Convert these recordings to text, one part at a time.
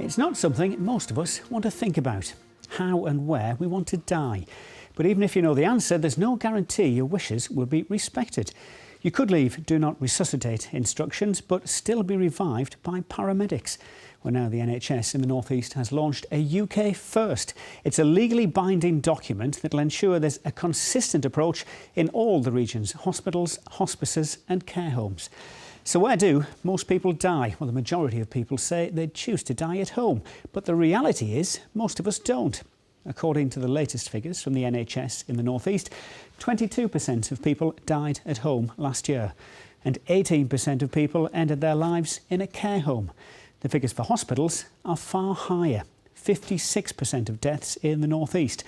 It's not something most of us want to think about, how and where we want to die. But even if you know the answer, there's no guarantee your wishes will be respected. You could leave do not resuscitate instructions, but still be revived by paramedics. Well, now the NHS in the North East has launched a UK first. It's a legally binding document that will ensure there's a consistent approach in all the region's hospitals, hospices and care homes. So where do most people die? Well, the majority of people say they'd choose to die at home, but the reality is most of us don't. According to the latest figures from the NHS in the North East, 22% of people died at home last year, and 18% of people ended their lives in a care home. The figures for hospitals are far higher, 56% of deaths in the North East,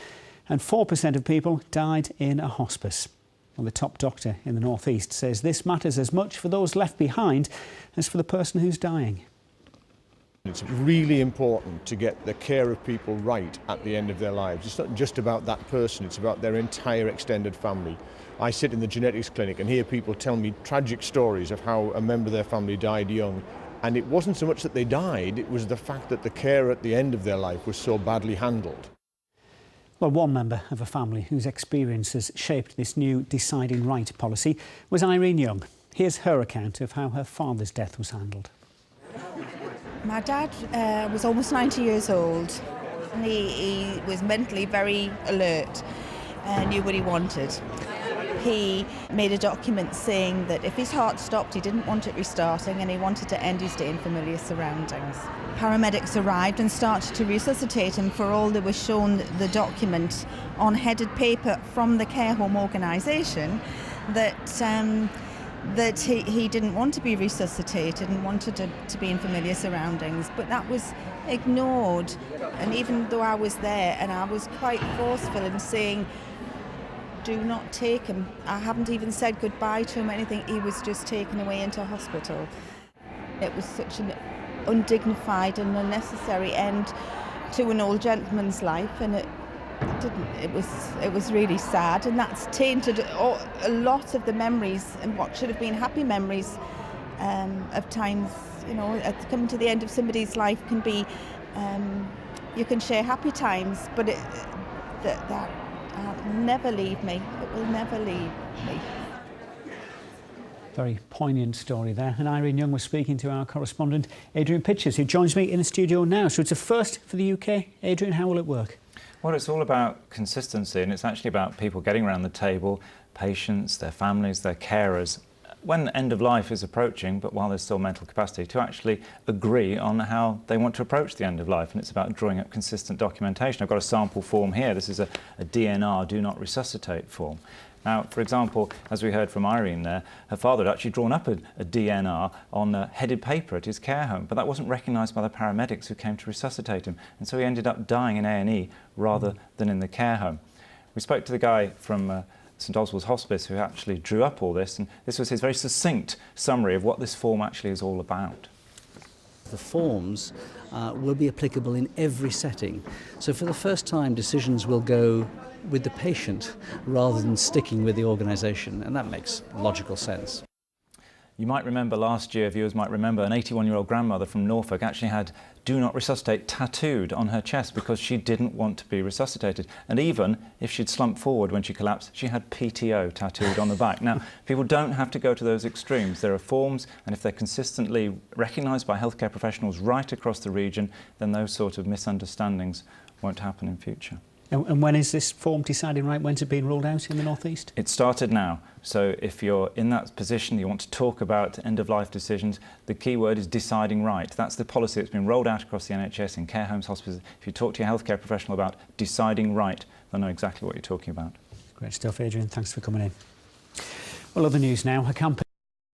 and 4% of people died in a hospice. Well, the top doctor in the North East says this matters as much for those left behind as for the person who's dying. It's really important to get the care of people right at the end of their lives. It's not just about that person, it's about their entire extended family. I sit in the genetics clinic and hear people tell me tragic stories of how a member of their family died young. And it wasn't so much that they died, it was the fact that the care at the end of their life was so badly handled. Well, one member of a family whose experiences shaped this new deciding right policy was Irene Young. Here's her account of how her father's death was handled. My dad was almost 90 years old. He was mentally very alert and knew what he wanted. He made a document saying that if his heart stopped, he didn't want it restarting and he wanted to end his day in familiar surroundings. Paramedics arrived and started to resuscitate him. For all they were shown the document on headed paper from the care home organisation that he didn't want to be resuscitated and wanted to be in familiar surroundings, but that was ignored. And even though I was there and I was quite forceful in saying, do not take him, I haven't even said goodbye to him or anything, he was just taken away into hospital. It was such an undignified and unnecessary end to an old gentleman's life, and it was really sad, and that's tainted a lot of the memories and what should have been happy memories of times, you know, coming to the end of somebody's life can be, you can share happy times, but that will never leave me. It will never leave me. Very poignant story there. And Irene Young was speaking to our correspondent, Adrian Pitchers, who joins me in the studio now. So it's a first for the UK. Adrian, how will it work? Well, it's all about consistency, and it's actually about people getting around the table, patients, their families, their carers, when end of life is approaching, but while there's still mental capacity, to actually agree on how they want to approach the end of life. And it's about drawing up consistent documentation. I've got a sample form here. This is a DNR, do not resuscitate form. Now, for example, as we heard from Irene there, her father had actually drawn up a DNR on headed paper at his care home, but that wasn't recognised by the paramedics who came to resuscitate him, and so he ended up dying in A&E rather than in the care home. We spoke to the guy from St Oswald's Hospice who actually drew up all this, and this was his very succinct summary of what this form actually is all about. The forms will be applicable in every setting. So for the first time, decisions will go with the patient rather than sticking with the organisation, and that makes logical sense. You might remember last year, viewers might remember, an 81-year-old grandmother from Norfolk actually had "Do not resuscitate" tattooed on her chest because she didn't want to be resuscitated. And even if she'd slumped forward when she collapsed, she had PTO tattooed on the back. Now, people don't have to go to those extremes. There are forms, and if they're consistently recognised by healthcare professionals right across the region, then those sort of misunderstandings won't happen in future. And when is this form deciding right? When's it being rolled out in the North East? It started now. So if you're in that position, you want to talk about end-of-life decisions, the key word is deciding right. That's the policy that's been rolled out across the NHS in care homes, hospices. If you talk to your healthcare professional about deciding right, they'll know exactly what you're talking about. Great stuff, Adrian. Thanks for coming in. Well, other news now. A campaign